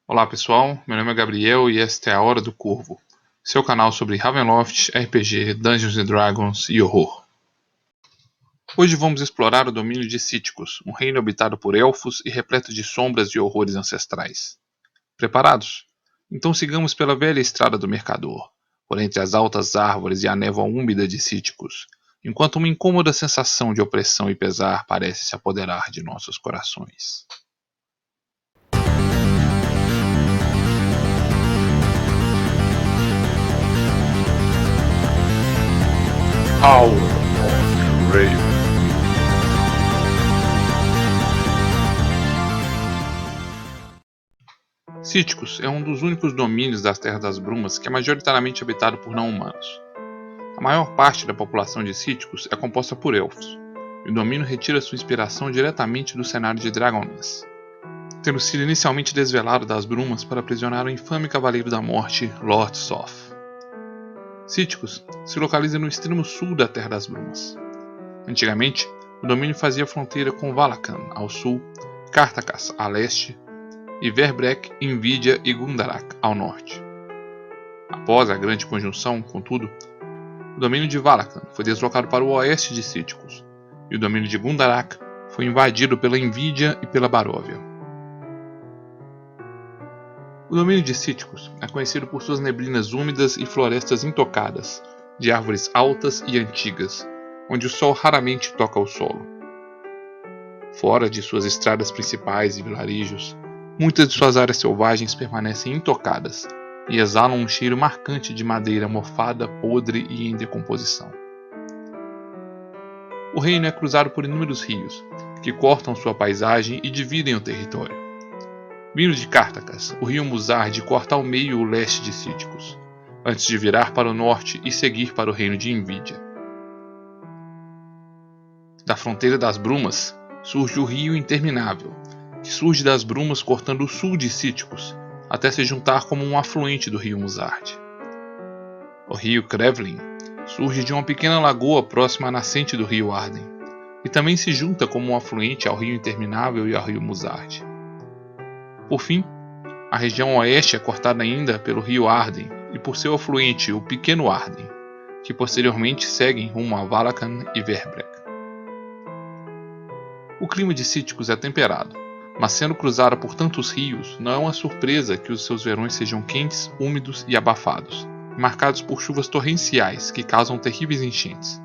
Olá pessoal, meu nome é Gabriel e esta é a Hora do Corvo, seu canal sobre Ravenloft, RPG, Dungeons & Dragons e horror. Hoje vamos explorar o domínio de Cíticos, um reino habitado por elfos e repleto de sombras e horrores ancestrais. Preparados? Então sigamos pela velha estrada do mercador, por entre as altas árvores e a névoa úmida de Cíticos, enquanto uma incômoda sensação de opressão e pesar parece se apoderar de nossos corações. Howl of Raven. Cíticos é um dos únicos domínios das Terras das Brumas que é majoritariamente habitado por não-humanos. A maior parte da população de Cíticos é composta por elfos, e o domínio retira sua inspiração diretamente do cenário de Dragonlance, tendo sido inicialmente desvelado das Brumas para aprisionar o infame Cavaleiro da Morte, Lord Soth. Cíticos se localiza no extremo sul da Terra das Brumas. Antigamente, o domínio fazia fronteira com Valakan ao sul, Cartakas a leste, e Verbrek, Invídia e Gundarak ao norte. Após a grande conjunção, contudo, o domínio de Valakan foi deslocado para o oeste de Cíticos, e o domínio de Gundarak foi invadido pela Invídia e pela Baróvia. O domínio de Cíticos é conhecido por suas neblinas úmidas e florestas intocadas, de árvores altas e antigas, onde o sol raramente toca o solo. Fora de suas estradas principais e vilarejos, muitas de suas áreas selvagens permanecem intocadas e exalam um cheiro marcante de madeira mofada, podre e em decomposição. O reino é cruzado por inúmeros rios, que cortam sua paisagem e dividem o território. Vindo de Cartakas, o rio Muzard corta ao meio o leste de Cíticos, antes de virar para o norte e seguir para o reino de Invídia. Da fronteira das Brumas, surge o Rio Interminável, que surge das brumas cortando o sul de Cíticos, até se juntar como um afluente do rio Muzard. O rio Krevlin surge de uma pequena lagoa próxima à nascente do rio Arden, e também se junta como um afluente ao rio Interminável e ao rio Muzard. Por fim, a região oeste é cortada ainda pelo rio Arden e por seu afluente, o Pequeno Arden, que posteriormente seguem rumo a Valakan e Verbrek. O clima de Cíticos é temperado, mas sendo cruzada por tantos rios, não é uma surpresa que os seus verões sejam quentes, úmidos e abafados, marcados por chuvas torrenciais que causam terríveis enchentes.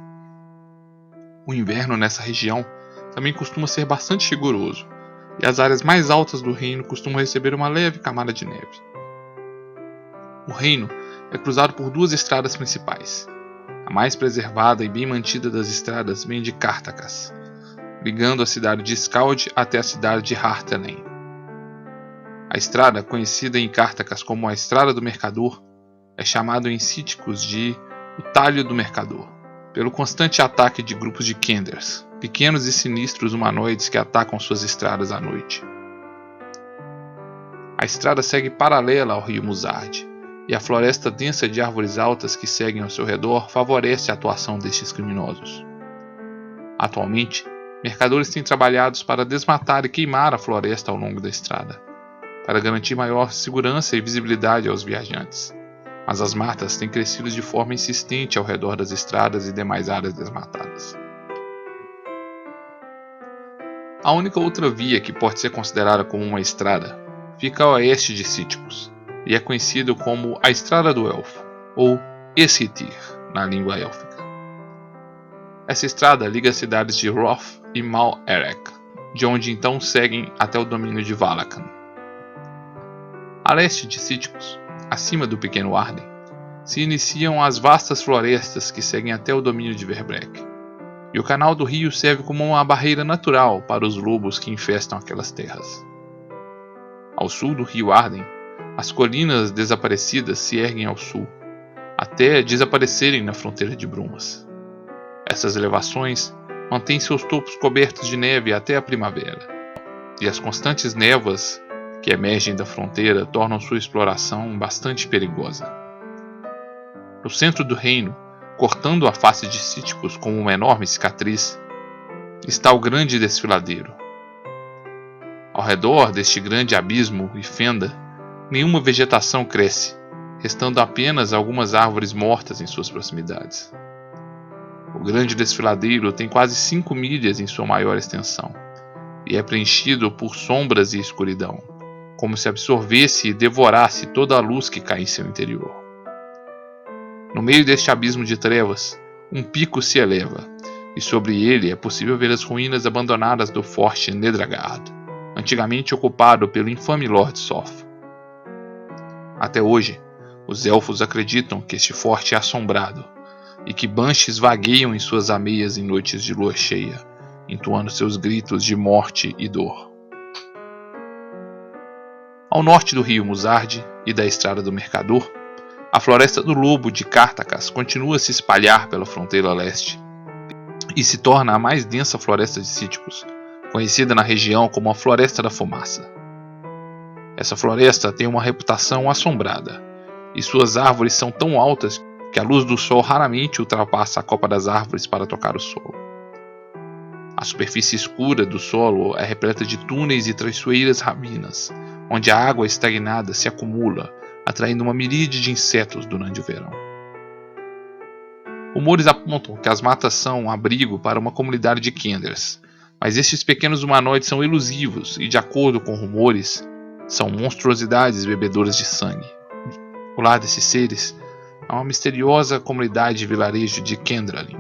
O inverno nessa região também costuma ser bastante rigoroso, e as áreas mais altas do reino costumam receber uma leve camada de neve. O reino é cruzado por duas estradas principais. A mais preservada e bem mantida das estradas vem de Cartakas, ligando a cidade de Skald até a cidade de Hartelen. A estrada, conhecida em Cartakas como a Estrada do Mercador, é chamada em Cíticos de o Talho do Mercador, pelo constante ataque de grupos de Kenders, pequenos e sinistros humanoides que atacam suas estradas à noite. A estrada segue paralela ao rio Muzard, e a floresta densa de árvores altas que seguem ao seu redor favorece a atuação destes criminosos. Atualmente, mercadores têm trabalhado para desmatar e queimar a floresta ao longo da estrada, para garantir maior segurança e visibilidade aos viajantes, mas as matas têm crescido de forma insistente ao redor das estradas e demais áreas desmatadas. A única outra via que pode ser considerada como uma estrada fica a oeste de Cíticos, e é conhecido como a Estrada do Elfo, ou Eshitir, na língua élfica. Essa estrada liga as cidades de Roth e Mal Erech, de onde então seguem até o domínio de Valakan. A leste de Cíticos, acima do Pequeno Arden, se iniciam as vastas florestas que seguem até o domínio de Verbrek, e o canal do rio serve como uma barreira natural para os lobos que infestam aquelas terras. Ao sul do rio Arden, as colinas desaparecidas se erguem ao sul, até desaparecerem na fronteira de Brumas. Essas elevações mantêm seus topos cobertos de neve até a primavera, e as constantes névoas que emergem da fronteira tornam sua exploração bastante perigosa. No centro do reino, cortando a face de Cíticos com uma enorme cicatriz, está o grande desfiladeiro. Ao redor deste grande abismo e fenda, nenhuma vegetação cresce, restando apenas algumas árvores mortas em suas proximidades. O grande desfiladeiro tem quase 5 milhas em sua maior extensão, e é preenchido por sombras e escuridão, como se absorvesse e devorasse toda a luz que cai em seu interior. No meio deste abismo de trevas, um pico se eleva, e sobre ele é possível ver as ruínas abandonadas do forte Nedragard, antigamente ocupado pelo infame Lord Soth. Até hoje, os elfos acreditam que este forte é assombrado, e que banshees vagueiam em suas ameias em noites de lua cheia, entoando seus gritos de morte e dor. Ao norte do rio Musard e da Estrada do Mercador, a Floresta do Lobo de Cartacas continua a se espalhar pela fronteira leste e se torna a mais densa floresta de cíticos, conhecida na região como a Floresta da Fumaça. Essa floresta tem uma reputação assombrada, e suas árvores são tão altas que a luz do sol raramente ultrapassa a copa das árvores para tocar o solo. A superfície escura do solo é repleta de túneis e traiçoeiras rabinas, onde a água estagnada se acumula, atraindo uma miríade de insetos durante o verão. Rumores apontam que as matas são um abrigo para uma comunidade de Kenders, mas estes pequenos humanoides são elusivos e, de acordo com rumores, são monstruosidades bebedoras de sangue. Ao lado desses seres, há uma misteriosa comunidade de vilarejo de Kendralin,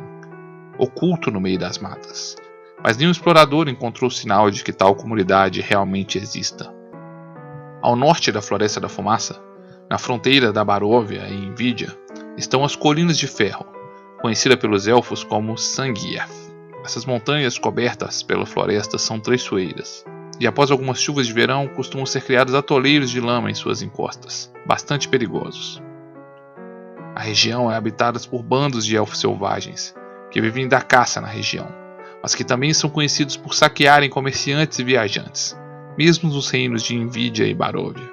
oculto no meio das matas, mas nenhum explorador encontrou sinal de que tal comunidade realmente exista. Ao norte da Floresta da Fumaça, na fronteira da Baróvia e Envidia, estão as Colinas de Ferro, conhecida pelos elfos como Sangief. Essas montanhas cobertas pela floresta são traiçoeiras, e após algumas chuvas de verão costumam ser criados atoleiros de lama em suas encostas, bastante perigosos. A região é habitada por bandos de elfos selvagens, que vivem da caça na região, mas que também são conhecidos por saquearem comerciantes e viajantes, mesmo nos reinos de Envidia e Baróvia.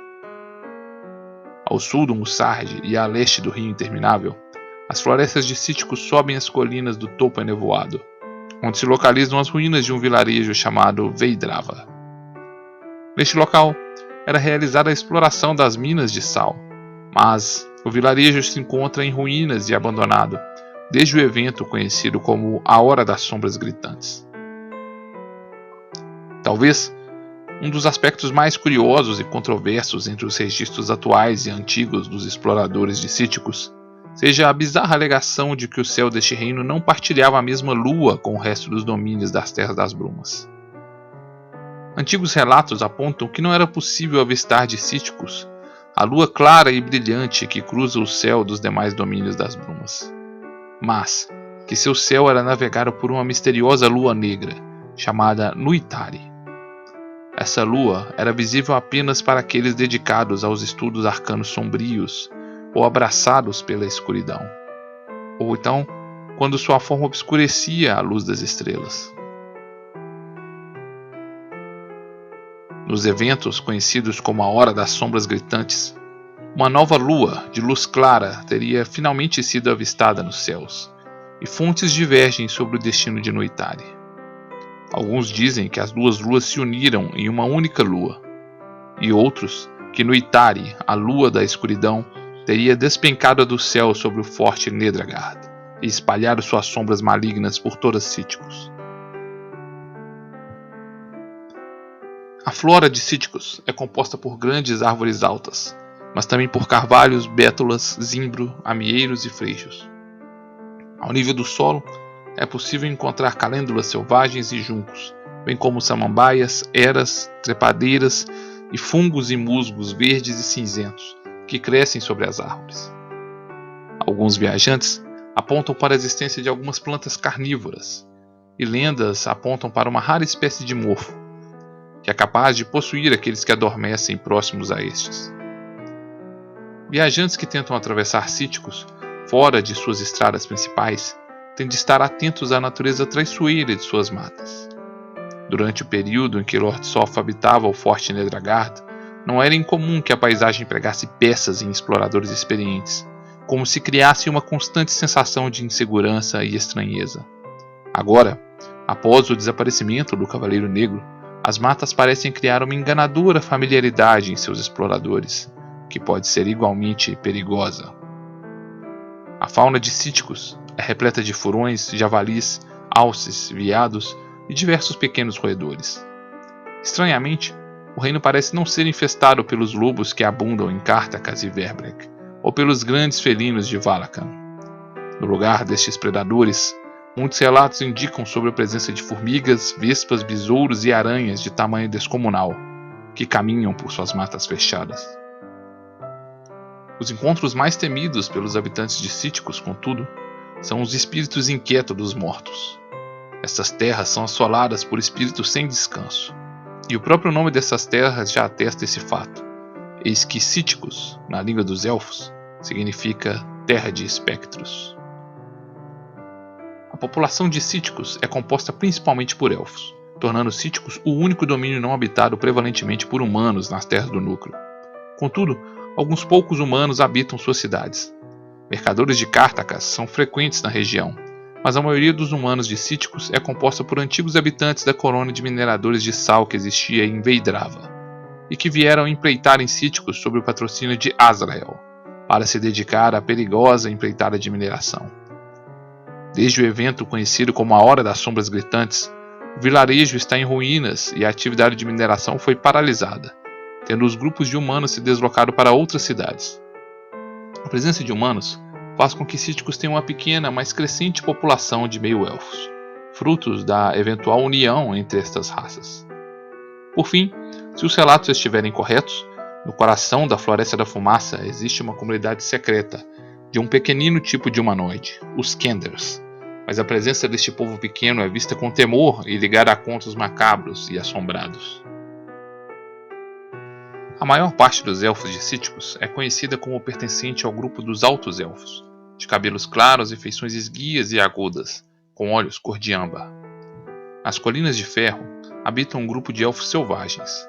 Ao sul do Musard e a leste do Rio Interminável, as florestas de cíticos sobem as colinas do topo enevoado, onde se localizam as ruínas de um vilarejo chamado Veidrava. Neste local, era realizada a exploração das minas de sal, mas o vilarejo se encontra em ruínas e abandonado, desde o evento conhecido como a Hora das Sombras Gritantes. Talvez um dos aspectos mais curiosos e controversos entre os registros atuais e antigos dos exploradores de cíticos seja a bizarra alegação de que o céu deste reino não partilhava a mesma lua com o resto dos domínios das Terras das Brumas. Antigos relatos apontam que não era possível avistar de cíticos a lua clara e brilhante que cruza o céu dos demais domínios das Brumas, mas que seu céu era navegado por uma misteriosa lua negra, chamada Nuitari. Essa lua era visível apenas para aqueles dedicados aos estudos arcanos sombrios ou abraçados pela escuridão, ou então quando sua forma obscurecia a luz das estrelas. Nos eventos conhecidos como a Hora das Sombras Gritantes, uma nova lua de luz clara teria finalmente sido avistada nos céus, e fontes divergem sobre o destino de Nuitari. Alguns dizem que as duas luas se uniram em uma única lua, e outros que Nuitari, a lua da escuridão, teria despencado do céu sobre o forte Nedragard e espalhado suas sombras malignas por todos os cíticos. A flora de Cíticos é composta por grandes árvores altas, mas também por carvalhos, bétulas, zimbro, amieiros e freixos. Ao nível do solo, é possível encontrar calêndulas selvagens e juncos, bem como samambaias, eras, trepadeiras e fungos e musgos verdes e cinzentos que crescem sobre as árvores. Alguns viajantes apontam para a existência de algumas plantas carnívoras, e lendas apontam para uma rara espécie de morfo, que é capaz de possuir aqueles que adormecem próximos a estes. Viajantes que tentam atravessar Cíticos fora de suas estradas principais têm de estar atentos à natureza traiçoeira de suas matas. Durante o período em que Lord Soth habitava o Forte Nedragard, não era incomum que a paisagem pregasse peças em exploradores experientes, como se criasse uma constante sensação de insegurança e estranheza. Agora, após o desaparecimento do Cavaleiro Negro, as matas parecem criar uma enganadora familiaridade em seus exploradores, que pode ser igualmente perigosa. A fauna de Cíticos é repleta de furões, javalis, alces, veados e diversos pequenos roedores. Estranhamente, o reino parece não ser infestado pelos lobos que abundam em Cartacas e Verbrek, ou pelos grandes felinos de Valakan. No lugar destes predadores, muitos relatos indicam sobre a presença de formigas, vespas, besouros e aranhas de tamanho descomunal, que caminham por suas matas fechadas. Os encontros mais temidos pelos habitantes de Cíticos, contudo, são os espíritos inquietos dos mortos. Estas terras são assoladas por espíritos sem descanso, e o próprio nome dessas terras já atesta esse fato. Eis que Cíticos, na língua dos elfos, significa terra de espectros. A população de Cíticos é composta principalmente por elfos, tornando Cíticos o único domínio não habitado prevalentemente por humanos nas terras do núcleo. Contudo, alguns poucos humanos habitam suas cidades. Mercadores de Cartacas são frequentes na região, mas a maioria dos humanos de Cíticos é composta por antigos habitantes da colônia de mineradores de sal que existia em Veidrava, e que vieram empreitar em Cíticos sob o patrocínio de Azrael, para se dedicar à perigosa empreitada de mineração. Desde o evento conhecido como a Hora das Sombras Gritantes, o vilarejo está em ruínas e a atividade de mineração foi paralisada, tendo os grupos de humanos se deslocado para outras cidades. A presença de humanos faz com que Cíticos tenha uma pequena, mas crescente população de meio-elfos, frutos da eventual união entre estas raças. Por fim, se os relatos estiverem corretos, no coração da Floresta da Fumaça existe uma comunidade secreta de um pequenino tipo de humanoide, os Kenders, mas a presença deste povo pequeno é vista com temor e ligada a contos macabros e assombrados. A maior parte dos elfos de Cíticos é conhecida como pertencente ao grupo dos Altos Elfos, de cabelos claros e feições esguias e agudas, com olhos cor de âmbar. Nas Colinas de Ferro habita um grupo de elfos selvagens.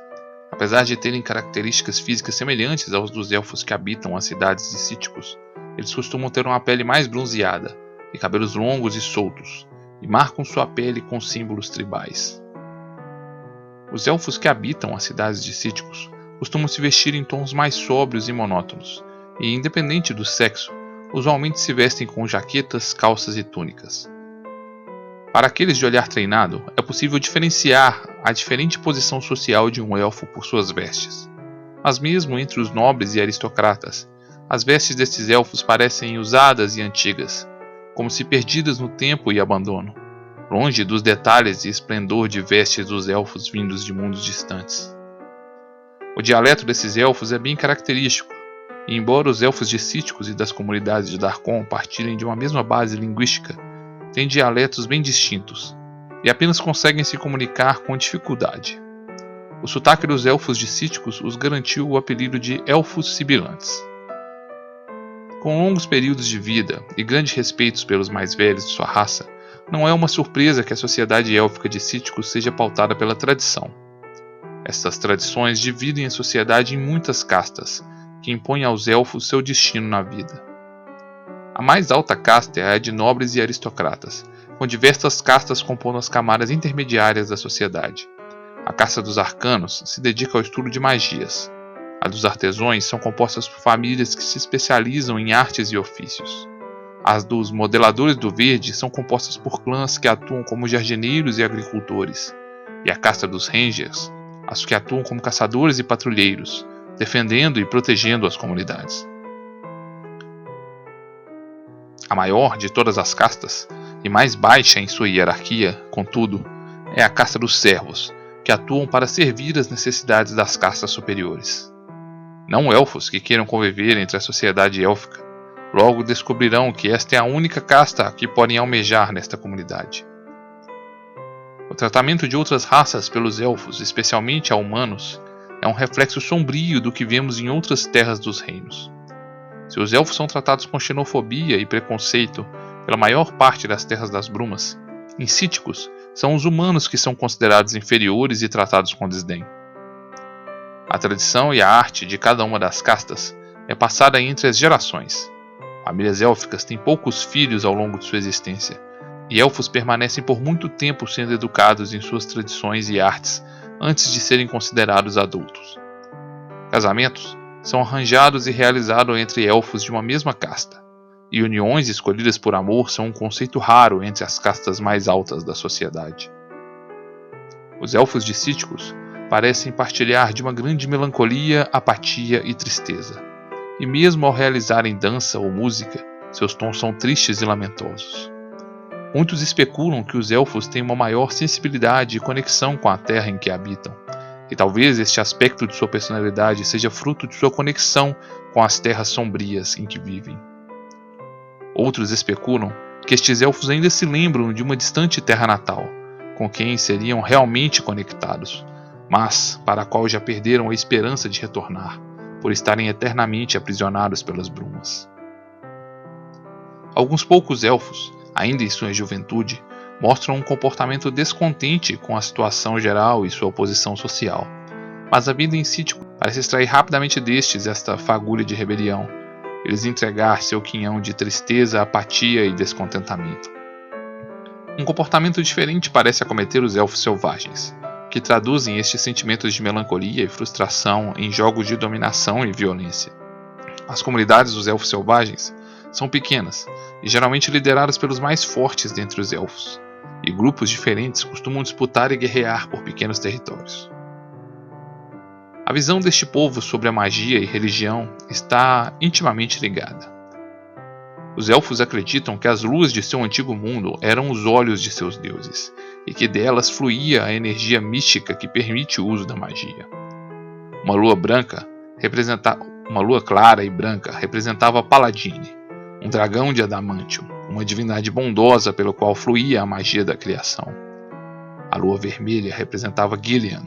Apesar de terem características físicas semelhantes aos dos elfos que habitam as cidades de Cíticos, eles costumam ter uma pele mais bronzeada e cabelos longos e soltos, e marcam sua pele com símbolos tribais. Os elfos que habitam as cidades de Cíticos costumam se vestir em tons mais sóbrios e monótonos, e, independente do sexo, usualmente se vestem com jaquetas, calças e túnicas. Para aqueles de olhar treinado, é possível diferenciar a diferente posição social de um elfo por suas vestes. Mas mesmo entre os nobres e aristocratas, as vestes destes elfos parecem usadas e antigas, como se perdidas no tempo e abandono, longe dos detalhes e esplendor de vestes dos elfos vindos de mundos distantes. O dialeto desses elfos é bem característico, e embora os elfos de Cíticos e das comunidades de Darkon partilhem de uma mesma base linguística, têm dialetos bem distintos, e apenas conseguem se comunicar com dificuldade. O sotaque dos elfos de Cíticos os garantiu o apelido de Elfos Sibilantes. Com longos períodos de vida e grandes respeitos pelos mais velhos de sua raça, não é uma surpresa que a sociedade élfica de Cíticos seja pautada pela tradição. Estas tradições dividem a sociedade em muitas castas, que impõem aos elfos seu destino na vida. A mais alta casta é a de nobres e aristocratas, com diversas castas compondo as camadas intermediárias da sociedade. A casta dos arcanos se dedica ao estudo de magias. A dos artesãos são compostas por famílias que se especializam em artes e ofícios. As dos modeladores do verde são compostas por clãs que atuam como jardineiros e agricultores. E a casta dos rangers, as que atuam como caçadores e patrulheiros, defendendo e protegendo as comunidades. A maior de todas as castas, e mais baixa em sua hierarquia, contudo, é a casta dos servos, que atuam para servir as necessidades das castas superiores. Não elfos que queiram conviver entre a sociedade élfica, logo descobrirão que esta é a única casta que podem almejar nesta comunidade. O tratamento de outras raças pelos elfos, especialmente a humanos, é um reflexo sombrio do que vemos em outras terras dos reinos. Se os elfos são tratados com xenofobia e preconceito pela maior parte das terras das brumas, em Cíticos são os humanos que são considerados inferiores e tratados com desdém. A tradição e a arte de cada uma das castas é passada entre as gerações. Famílias élficas têm poucos filhos ao longo de sua existência, e elfos permanecem por muito tempo sendo educados em suas tradições e artes antes de serem considerados adultos. Casamentos são arranjados e realizados entre elfos de uma mesma casta, e uniões escolhidas por amor são um conceito raro entre as castas mais altas da sociedade. Os elfos discíticos parecem partilhar de uma grande melancolia, apatia e tristeza, e mesmo ao realizarem dança ou música, seus tons são tristes e lamentosos. Muitos especulam que os elfos têm uma maior sensibilidade e conexão com a terra em que habitam, e talvez este aspecto de sua personalidade seja fruto de sua conexão com as terras sombrias em que vivem. Outros especulam que estes elfos ainda se lembram de uma distante terra natal, com quem seriam realmente conectados, mas para a qual já perderam a esperança de retornar, por estarem eternamente aprisionados pelas brumas. Alguns poucos elfos, ainda em sua juventude, mostram um comportamento descontente com a situação geral e sua posição social, mas a vida em Cítico parece extrair rapidamente destes esta fagulha de rebelião, eles entregar seu quinhão de tristeza, apatia e descontentamento. Um comportamento diferente parece acometer os elfos selvagens, que traduzem estes sentimentos de melancolia e frustração em jogos de dominação e violência. As comunidades dos elfos selvagens são pequenas e geralmente lideradas pelos mais fortes dentre os elfos, e grupos diferentes costumam disputar e guerrear por pequenos territórios. A visão deste povo sobre a magia e religião está intimamente ligada. Os elfos acreditam que as luas de seu antigo mundo eram os olhos de seus deuses, e que delas fluía a energia mística que permite o uso da magia. Uma lua clara e branca representava Paladine, um dragão de adamantium, uma divindade bondosa pelo qual fluía a magia da criação. A lua vermelha representava Gillian,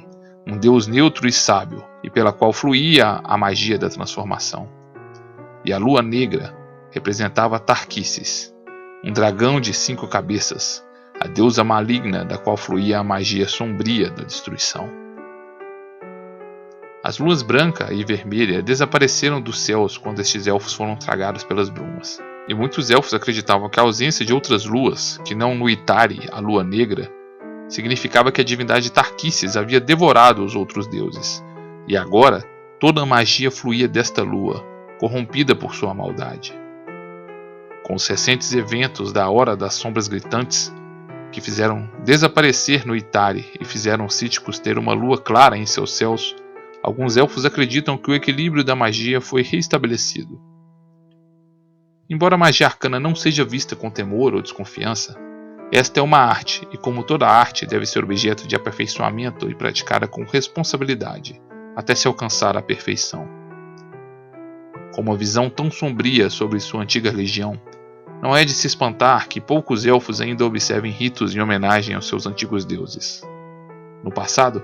um deus neutro e sábio, e pela qual fluía a magia da transformação. E a lua negra representava Tarquissis, um dragão de 5 cabeças, a deusa maligna da qual fluía a magia sombria da destruição. As luas branca e vermelha desapareceram dos céus quando estes elfos foram tragados pelas brumas, e muitos elfos acreditavam que a ausência de outras luas, que não no Ithari, a lua negra, significava que a divindade Tarquissis havia devorado os outros deuses, e agora toda a magia fluía desta lua, corrompida por sua maldade. Com os recentes eventos da Hora das Sombras Gritantes, que fizeram desaparecer no Ithari e fizeram os Cíticos ter uma lua clara em seus céus, alguns elfos acreditam que o equilíbrio da magia foi restabelecido. Embora a magia arcana não seja vista com temor ou desconfiança, esta é uma arte e, como toda arte, deve ser objeto de aperfeiçoamento e praticada com responsabilidade, até se alcançar a perfeição. Com uma visão tão sombria sobre sua antiga religião, não é de se espantar que poucos elfos ainda observem ritos em homenagem aos seus antigos deuses. No passado,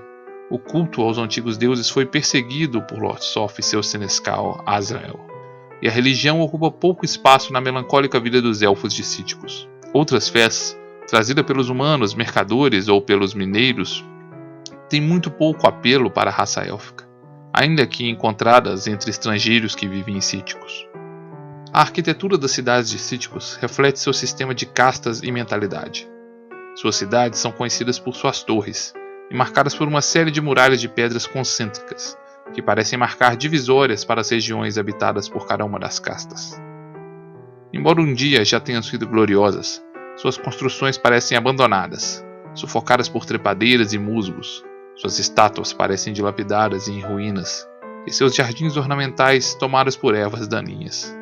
o culto aos antigos deuses foi perseguido por Lord Soth e seu senescal Azrael, e a religião ocupa pouco espaço na melancólica vida dos elfos discíticos. Outras fés, trazidas pelos humanos, mercadores ou pelos mineiros, têm muito pouco apelo para a raça élfica, ainda que encontradas entre estrangeiros que vivem em Cíticos. A arquitetura das cidades de Cíticos reflete seu sistema de castas e mentalidade. Suas cidades são conhecidas por suas torres, e marcadas por uma série de muralhas de pedras concêntricas, que parecem marcar divisórias para as regiões habitadas por cada uma das castas. Embora um dia já tenham sido gloriosas, suas construções parecem abandonadas, sufocadas por trepadeiras e musgos, suas estátuas parecem dilapidadas e em ruínas, e seus jardins ornamentais tomados por ervas daninhas.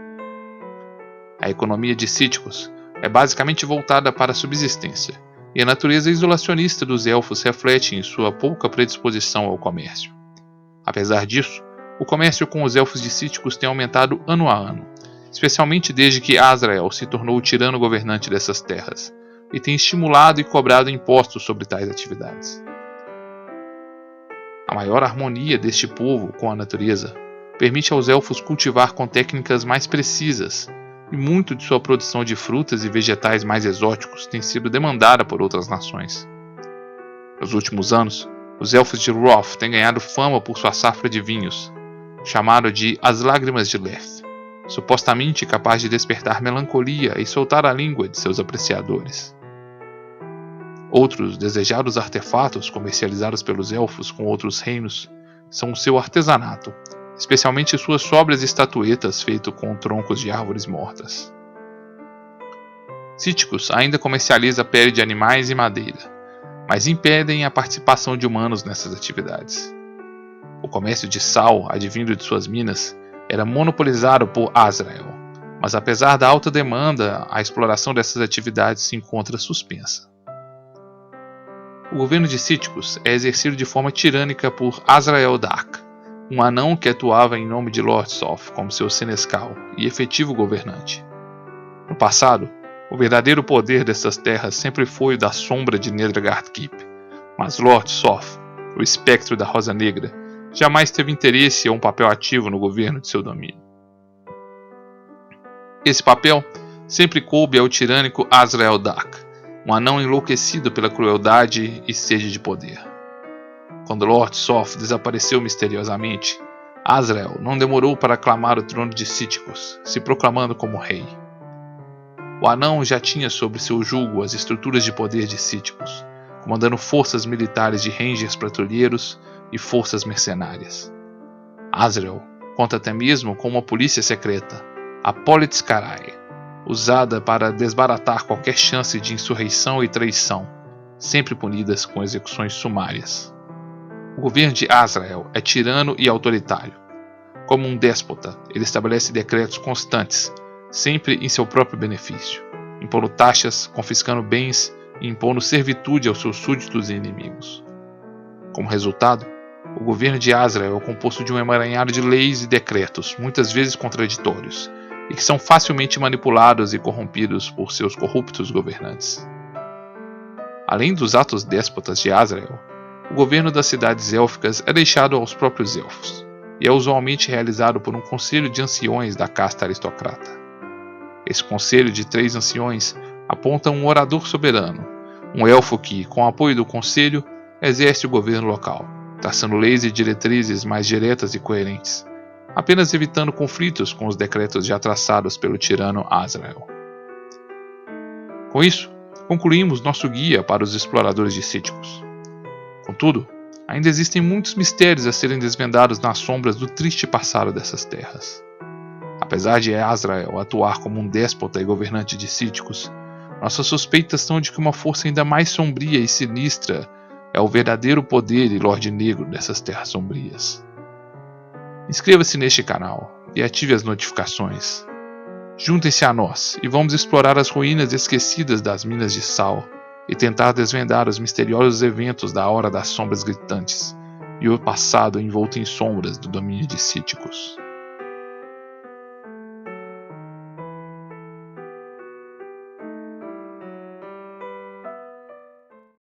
A economia de Cíticos é basicamente voltada para a subsistência, e a natureza isolacionista dos elfos reflete em sua pouca predisposição ao comércio. Apesar disso, o comércio com os elfos de Cíticos tem aumentado ano a ano, especialmente desde que Azrael se tornou o tirano governante dessas terras, e tem estimulado e cobrado impostos sobre tais atividades. A maior harmonia deste povo com a natureza permite aos elfos cultivar com técnicas mais precisas, e muito de sua produção de frutas e vegetais mais exóticos tem sido demandada por outras nações. Nos últimos anos, os elfos de Roth têm ganhado fama por sua safra de vinhos, chamado de As Lágrimas de Leth, supostamente capaz de despertar melancolia e soltar a língua de seus apreciadores. Outros desejados artefatos comercializados pelos elfos com outros reinos são o seu artesanato, especialmente suas sóbrias estatuetas feitas com troncos de árvores mortas. Cíticos ainda comercializa pele de animais e madeira, mas impedem a participação de humanos nessas atividades. O comércio de sal, advindo de suas minas, era monopolizado por Azrael, mas apesar da alta demanda, a exploração dessas atividades se encontra suspensa. O governo de Cíticos é exercido de forma tirânica por Azrael Dark, um anão que atuava em nome de Lord Soth como seu senescal e efetivo governante. No passado, o verdadeiro poder dessas terras sempre foi o da sombra de Nedregard Keep, mas Lord Soth, o espectro da Rosa Negra, jamais teve interesse ou um papel ativo no governo de seu domínio. Esse papel sempre coube ao tirânico Azrael Dark, um anão enlouquecido pela crueldade e sede de poder. Quando Lord Soth desapareceu misteriosamente, Azrael não demorou para aclamar o trono de Cíticos, se proclamando como rei. O anão já tinha sob seu jugo as estruturas de poder de Cíticos, comandando forças militares de rangers patrulheiros e forças mercenárias. Azrael conta até mesmo com uma polícia secreta, a Politskarai, usada para desbaratar qualquer chance de insurreição e traição, sempre punidas com execuções sumárias. O governo de Azrael é tirano e autoritário. Como um déspota, ele estabelece decretos constantes, sempre em seu próprio benefício, impondo taxas, confiscando bens e impondo servitude aos seus súditos e inimigos. Como resultado, o governo de Azrael é composto de um emaranhado de leis e decretos, muitas vezes contraditórios, e que são facilmente manipulados e corrompidos por seus corruptos governantes. Além dos atos déspotas de Azrael, o governo das cidades élficas é deixado aos próprios elfos, e é usualmente realizado por um conselho de anciões da casta aristocrata. Esse conselho de 3 anciões aponta um orador soberano, um elfo que, com o apoio do conselho, exerce o governo local, traçando leis e diretrizes mais diretas e coerentes, apenas evitando conflitos com os decretos já traçados pelo tirano Azrael. Com isso, concluímos nosso guia para os exploradores de Cíticos. Contudo, ainda existem muitos mistérios a serem desvendados nas sombras do triste passado dessas terras. Apesar de Azrael atuar como um déspota e governante de Cíticos, nossas suspeitas são de que uma força ainda mais sombria e sinistra é o verdadeiro poder e Lorde Negro dessas terras sombrias. Inscreva-se neste canal e ative as notificações. Juntem-se a nós e vamos explorar as ruínas esquecidas das minas de sal e tentar desvendar os misteriosos eventos da Hora das Sombras Gritantes e o passado envolto em sombras do domínio de Cíticos.